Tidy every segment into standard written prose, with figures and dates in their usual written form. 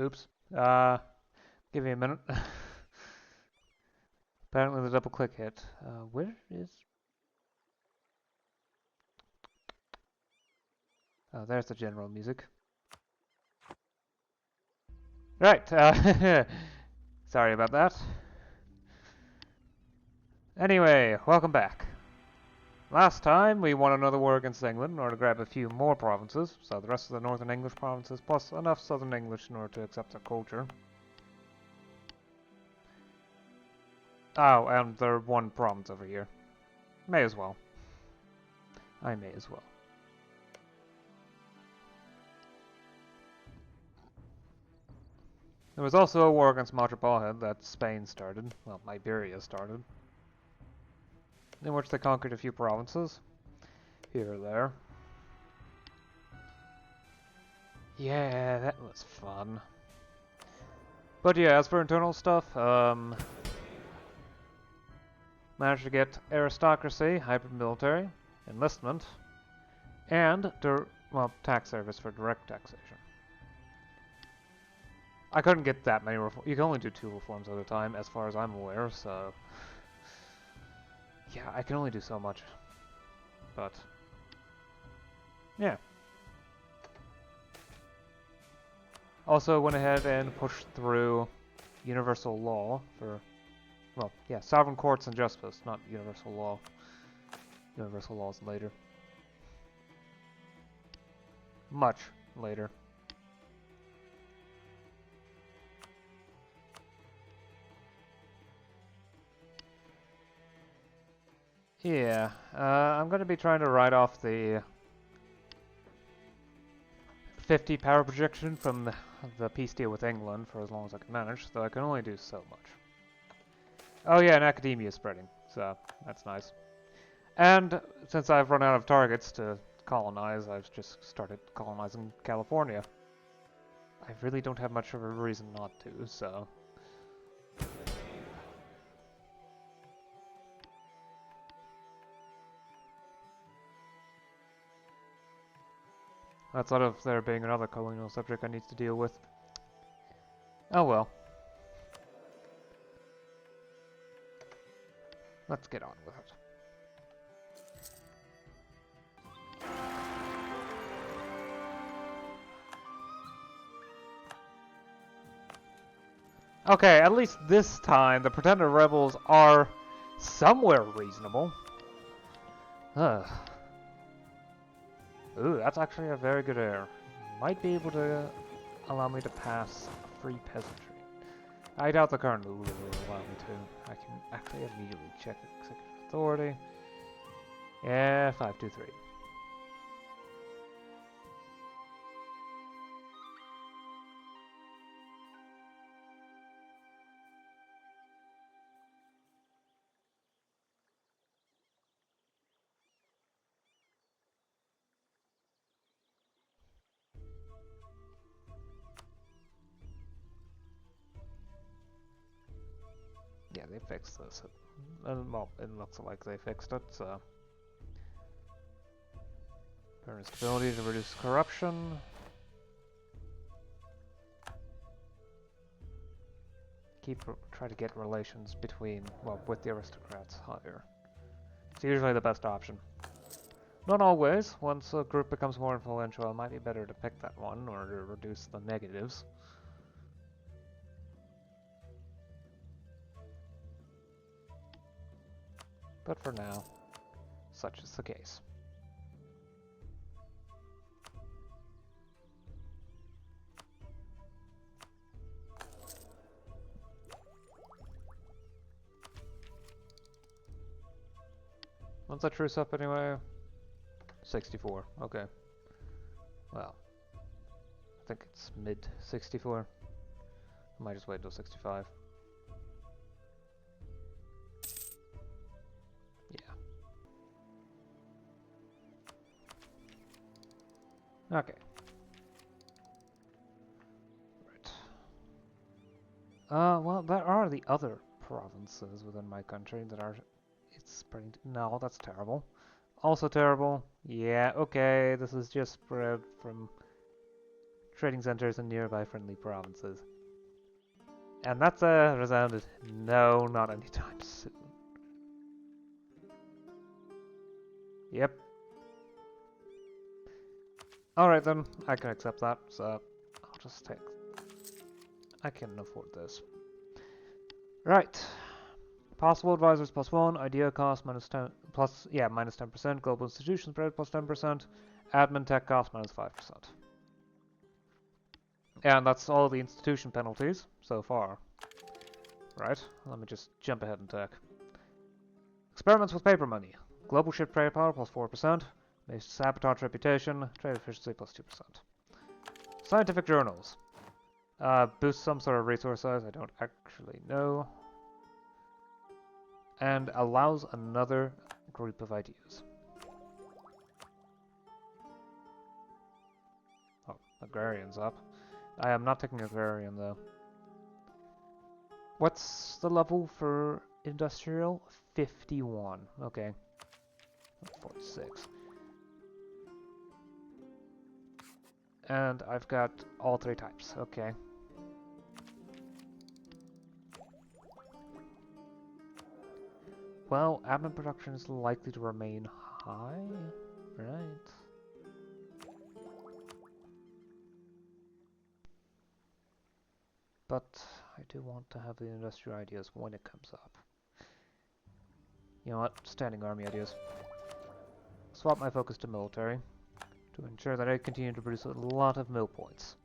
Oops. Give me a minute. Apparently the double click hit. Where is... Oh, there's the general music. Right, sorry about that. Anyway, welcome back. Last time we won another war against England in order to grab a few more provinces, so the rest of the northern English provinces, plus enough southern English in order to accept their culture. Oh, and they're one province over here. May as well. I may as well. There was also a war against Madrid that Spain started, well, Iberia started, in which they conquered a few provinces, here or there. Yeah, that was fun. But yeah, as for internal stuff, managed to get aristocracy, hybrid military, enlistment, and, well, tax service for direct taxation. I couldn't get that many reforms. You can only do 2 reforms at a time, as far as I'm aware, so... Yeah, I can only do so much. But... yeah. Also went ahead and pushed through universal law for... well, yeah, sovereign courts and justice, not universal law. Universal law is later. Much later. Yeah, I'm going to be trying to write off the 50 power projection from the peace deal with England for as long as I can manage, though I can only do so much. Oh yeah, and academia is spreading, so that's nice. And since I've run out of targets to colonize, I've just started colonizing California. I really don't have much of a reason not to, so... I thought of there being another colonial subject I need to deal with. Oh well. Let's get on with it. Okay, at least this time the pretended rebels are somewhere reasonable. Ugh. Ooh, that's actually a very good air. Might be able to allow me to pass free peasantry. I doubt the current rule will allow me to. I can actually immediately check executive authority. Yeah, 523. Yeah, they fixed this. Well, it looks like they fixed it, so... Permanent stability to reduce corruption. Try to get relations between, well, with the aristocrats higher. It's usually the best option. Not always. Once a group becomes more influential, it might be better to pick that one, or to reduce the negatives. But for now, such is the case. When's that truce up anyway? 64, okay. Well, I think it's mid-64. I might just wait until 65. Yeah. Okay. Right. Well, there are the other provinces within my country that are... It's spreading... No, that's terrible. Also terrible. Yeah, okay, this is just spread from trading centers in nearby friendly provinces. And that's a resounded no, not anytime soon. Yep. Alright then, I can accept that, so I'll just take... I can afford this. Right. Possible advisors +1, idea cost -10, plus, yeah, -10%, global institution spread +10%, admin tech cost -5%. And that's all the institution penalties so far. Right, let me just jump ahead and tech. Experiments with paper money. Global ship trade power +4%, may sabotage reputation, trade efficiency +2%. Scientific journals. Boost some sort of resource size, I don't actually know. And allows another group of ideas. Oh, agrarian's up. I am not taking agrarian though. What's the level for industrial? 51. Okay. 46. And I've got all three types. Okay. Well, admin production is likely to remain high, right? But I do want to have the industrial ideas when it comes up. You know what? Standing army ideas. Swap my focus to military to ensure that I continue to produce a lot of mill points.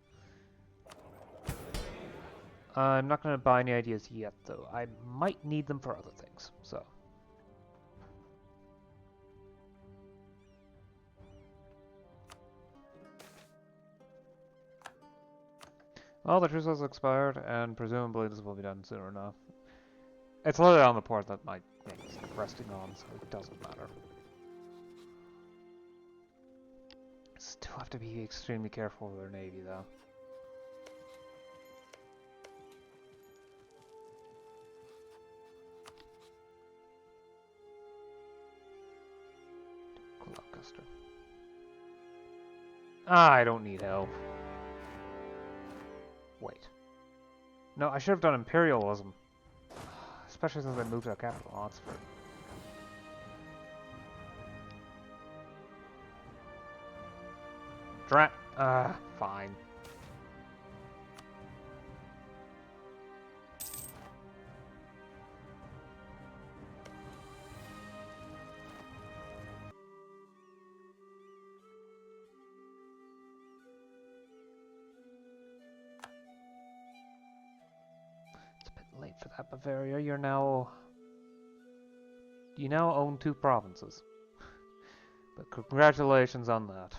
I'm not going to buy any ideas yet, though. I might need them for other things, so... Well, the truce has expired, and presumably this will be done soon enough. It's literally on the port that my name's resting on, so it doesn't matter. Still have to be extremely careful with their navy, though. Gloucester. Ah, I don't need help. Wait. No, I should have done imperialism. Especially since I moved to the capital, Oxford. Drat. Fine. It's a bit late for that, Bavaria. You now own 2 provinces. But congratulations on that.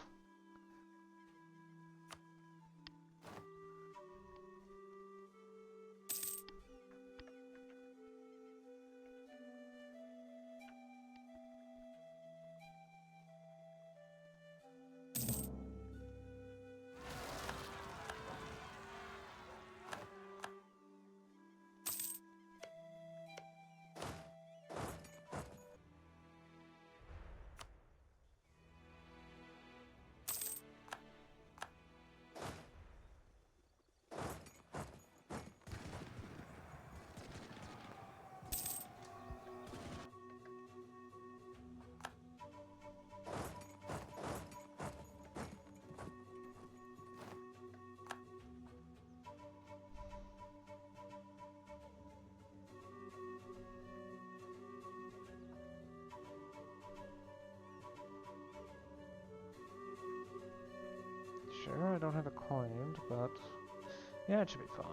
Sure, I don't have it claimed, but yeah, it should be fine.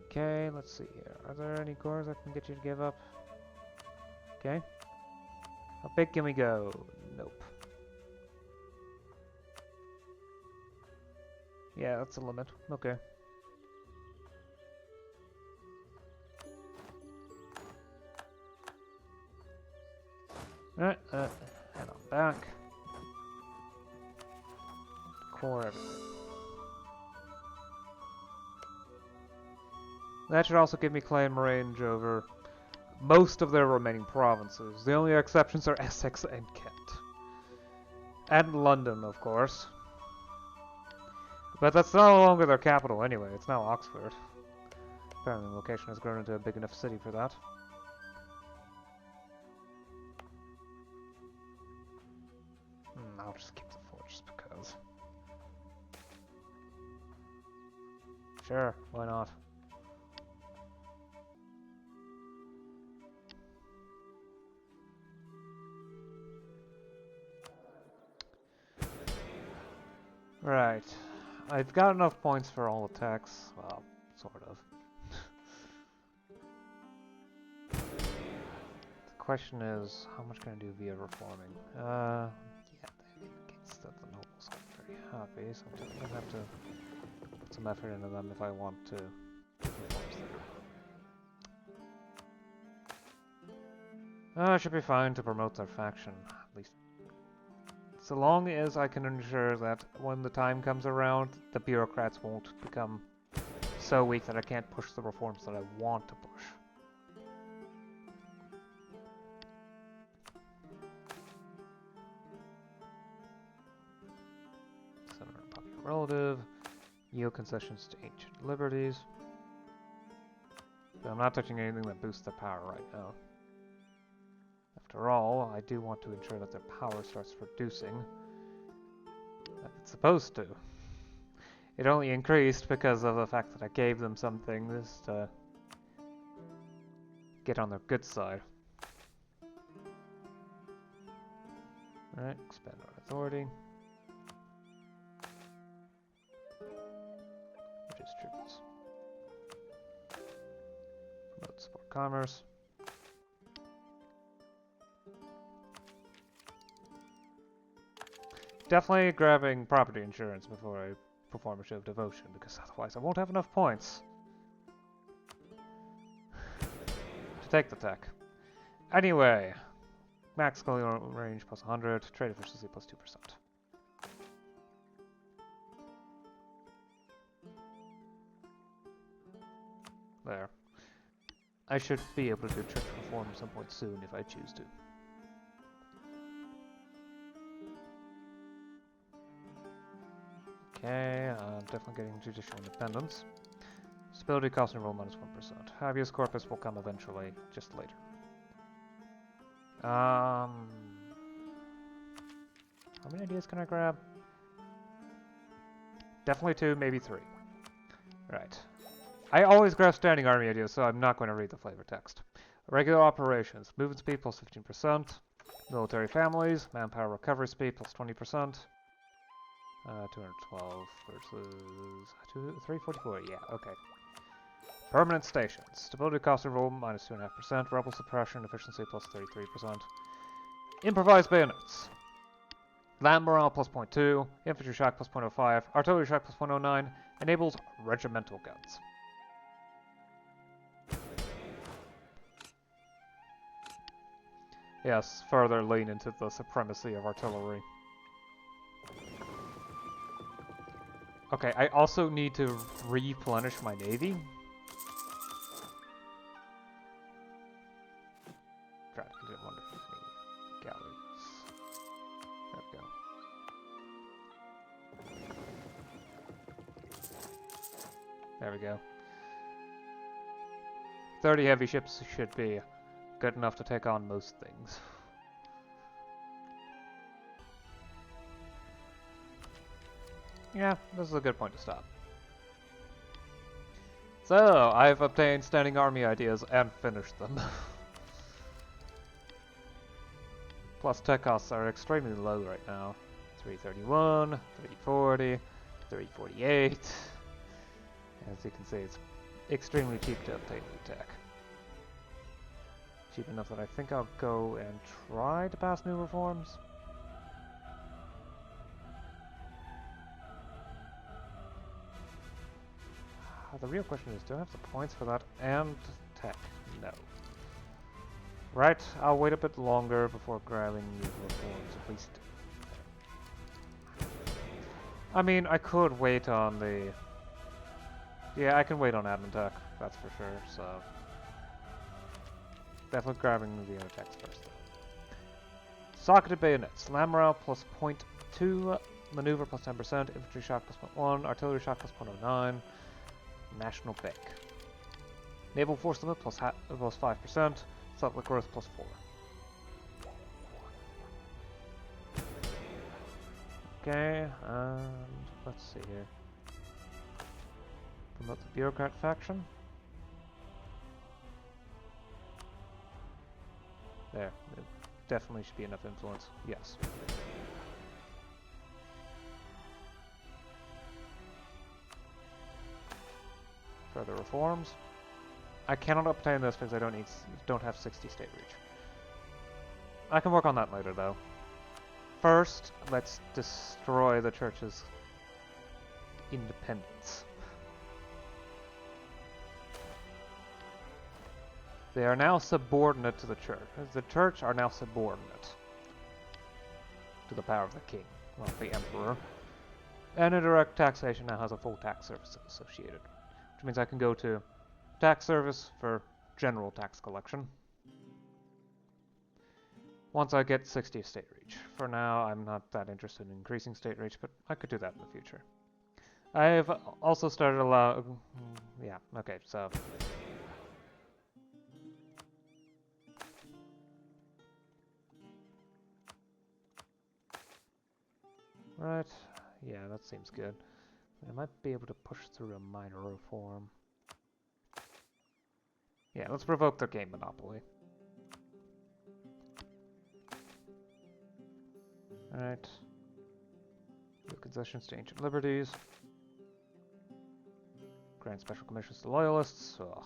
Okay, let's see here. Are there any cores I can get you to give up? Okay. How big can we go? Nope. Yeah, that's the limit. Okay. Alright, head on back. Core everything. That should also give me claim range over most of their remaining provinces. The only exceptions are Essex and Kent. And London, of course. But that's no longer their capital anyway, it's now Oxford. Apparently the location has grown into a big enough city for that. I'll just keep the fort just because. Sure, why not? Right. I've got enough points for all attacks. Well, sort of. The question is, how much can I do via reforming? Yeah, that indicates that the nobles aren't very happy, so I'm definitely gonna have to put some effort into them if I want to do reforms there. Should be fine to promote their faction, at least. So long as I can ensure that when the time comes around, the bureaucrats won't become so weak that I can't push the reforms that I want to push. Center popular relative, yield concessions to ancient liberties. But I'm not touching anything that boosts their power right now. After all, I do want to ensure that their power starts reducing, like it's supposed to. It only increased because of the fact that I gave them some things to get on their good side. Alright, expand our authority. Reduce troops. Promote support commerce. Definitely grabbing property insurance before I perform a show of devotion, because otherwise I won't have enough points to take the tech. Anyway, max colonial range plus 100, trade efficiency plus 2%. There. I should be able to do church reform at some point soon if I choose to. Okay, I'm definitely getting judicial independence. Stability cost and roll minus 1%. Habeas corpus will come eventually, just later. How many ideas can I grab? Definitely 2, maybe 3. Right. I always grab standing army ideas, so I'm not going to read the flavor text. Regular operations. Movement speed plus 15%. Military families. Manpower recovery speed plus 20%. 212 versus 344, yeah, okay. Permanent stations. Stability cost and roll minus 2.5%. Rebel suppression efficiency plus 33%. Improvised bayonets. Land morale plus 0.2. Infantry shock plus 0.05. Artillery shock plus 0.09. Enables regimental guns. Yes, further lean into the supremacy of artillery. Okay, I also need to replenish my navy. God, I didn't wonder if any galleys. There we go. 30 heavy ships should be good enough to take on most things. Yeah, this is a good point to stop. So, I've obtained standing army ideas and finished them. Plus tech costs are extremely low right now. 331, 340, 348. As you can see, it's extremely cheap to obtain new tech. Cheap enough that I think I'll go and try to pass new reforms. The real question is, do I have the points for that and tech? No. Right, I'll wait a bit longer before grabbing new reforms, at least. I mean, I could wait on the... Yeah, I can wait on admin tech, that's for sure, so... definitely grabbing the attacks first. Socketed bayonets. Lamra plus 0.2, maneuver plus 10%, infantry shock plus 0.1, artillery shock plus 0.09, national bank. Naval force limit plus 5%, settler growth plus 4. Okay, and let's see here. Promote the bureaucrat faction. There, it definitely should be enough influence. Yes. Further reforms. I cannot obtain this because I don't have 60 state reach. I can work on that later though. First, let's destroy the church's independence. They are now subordinate to the church. The church are now subordinate to the power of the king, well, the emperor. And indirect taxation now has a full tax service associated, which means I can go to tax service for general tax collection once I get 60 state reach. For now, I'm not that interested in increasing state reach, but I could do that in the future. I've also started yeah, okay, so... Right, yeah, that seems good. I might be able to push through a minor reform. Yeah, let's provoke their game monopoly. Alright. Give concessions to ancient liberties. Grant special commissions to loyalists. Ugh.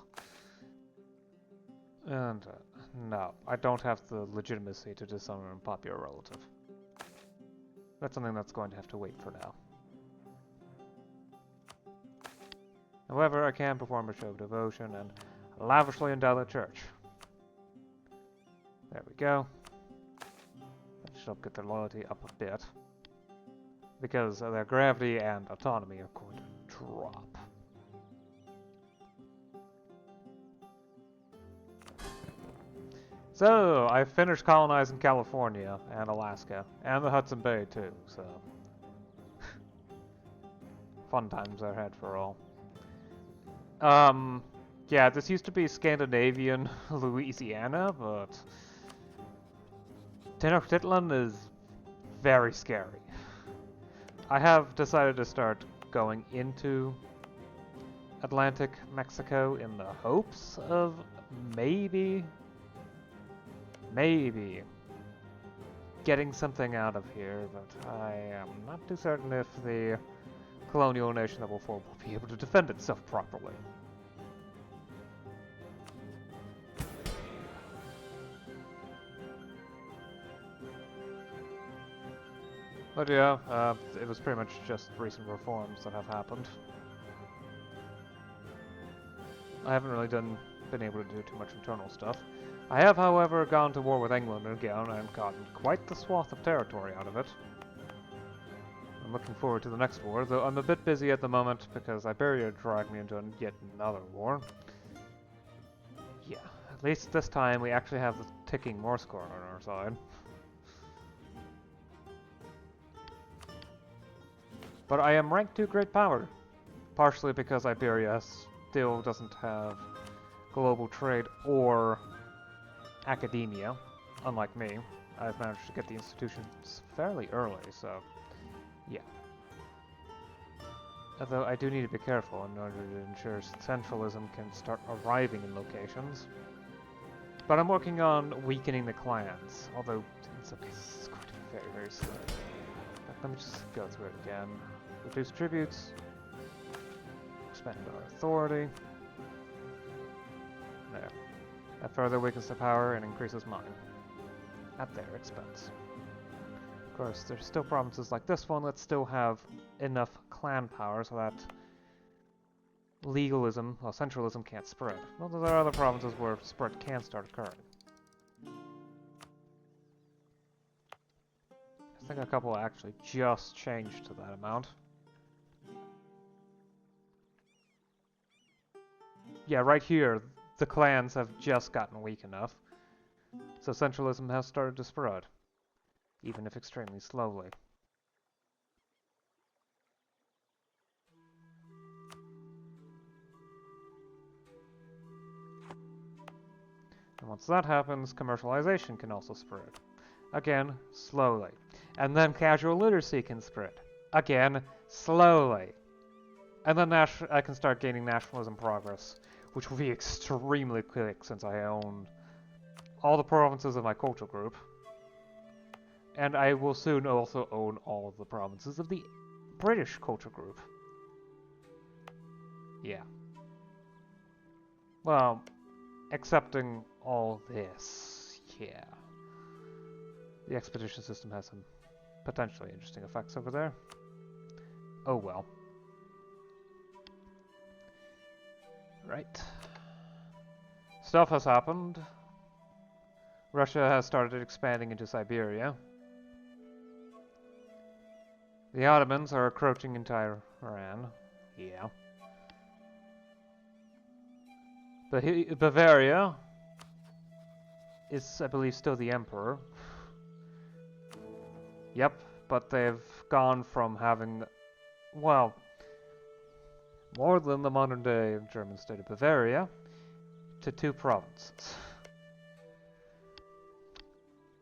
And, no, I don't have the legitimacy to disown an unpopular relative. That's something that's going to have to wait for now. However, I can perform a show of devotion and lavishly endow the church. There we go. That should help get their loyalty up a bit. Because their gravity and autonomy are going to drop. So, I finished colonizing California and Alaska, and the Hudson Bay too, so... Fun times ahead for all. Yeah, this used to be Scandinavian Louisiana, but... Tenochtitlan is very scary. I have decided to start going into Atlantic Mexico in the hopes of maybe getting something out of here, but I am not too certain if the colonial nation that will form will be able to defend itself properly. But yeah, it was pretty much just recent reforms that have happened. I haven't really been able to do too much internal stuff. I have, however, gone to war with England again and gotten quite the swath of territory out of it. I'm looking forward to the next war, though I'm a bit busy at the moment because Iberia dragged me into yet another war. Yeah, at least this time we actually have the ticking Morse code on our side. But I am ranked 2 great power, partially because Iberia still doesn't have global trade or academia, unlike me. I've managed to get the institutions fairly early, so yeah. Although I do need to be careful in order to ensure centralism can start arriving in locations. But I'm working on weakening the clans, although in some cases it's going to be very, very slow. But let me just go through it again. Reduce tributes, expand our authority. There. That further weakens the power and increases mine, at their expense. Of course, there's still provinces like this one that still have enough clan power so that legalism, well, centralism can't spread. Well, there are other provinces where spread can start occurring. I think a couple actually just changed to that amount. Yeah, right here, the clans have just gotten weak enough. So centralism has started to spread, even if extremely slowly. And once that happens, commercialization can also spread. Again, slowly. And then casual literacy can spread. Again, slowly. And then I can start gaining nationalism progress, which will be extremely quick since I own all the provinces of my cultural group. And I will soon also own all of the provinces of the British culture group. Yeah. Well, accepting all this, yeah. The expedition system has some potentially interesting effects over there. Oh well. Right. Stuff has happened. Russia has started expanding into Siberia. The Ottomans are encroaching into Iran. Yeah. Bavaria is, I believe, still the emperor. Yep, but they've gone from having, well, more than the modern-day German state of Bavaria to 2 provinces.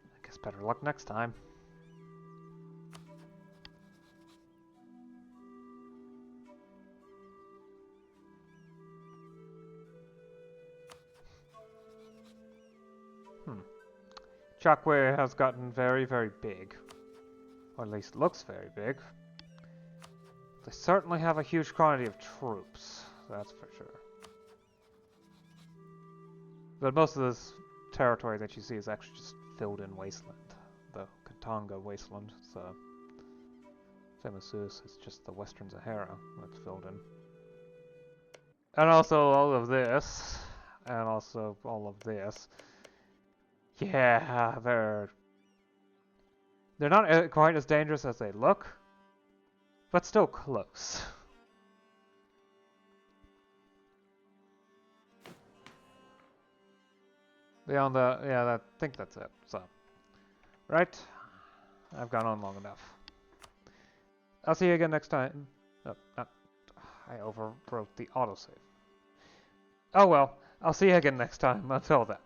I guess better luck next time. Chakwe has gotten very, very big. Or at least looks very big. They certainly have a huge quantity of troops, that's for sure. But most of this territory that you see is actually just filled in wasteland. The Katanga wasteland, so same as Sus, it's just the Western Sahara that's filled in. And also all of this, and also all of this. Yeah, they're not quite as dangerous as they look, but still close. Beyond that, yeah, I think that's it. So, right? I've gone on long enough. I'll see you again next time. No, not. I overwrote the autosave. Oh well, I'll see you again next time. Until then.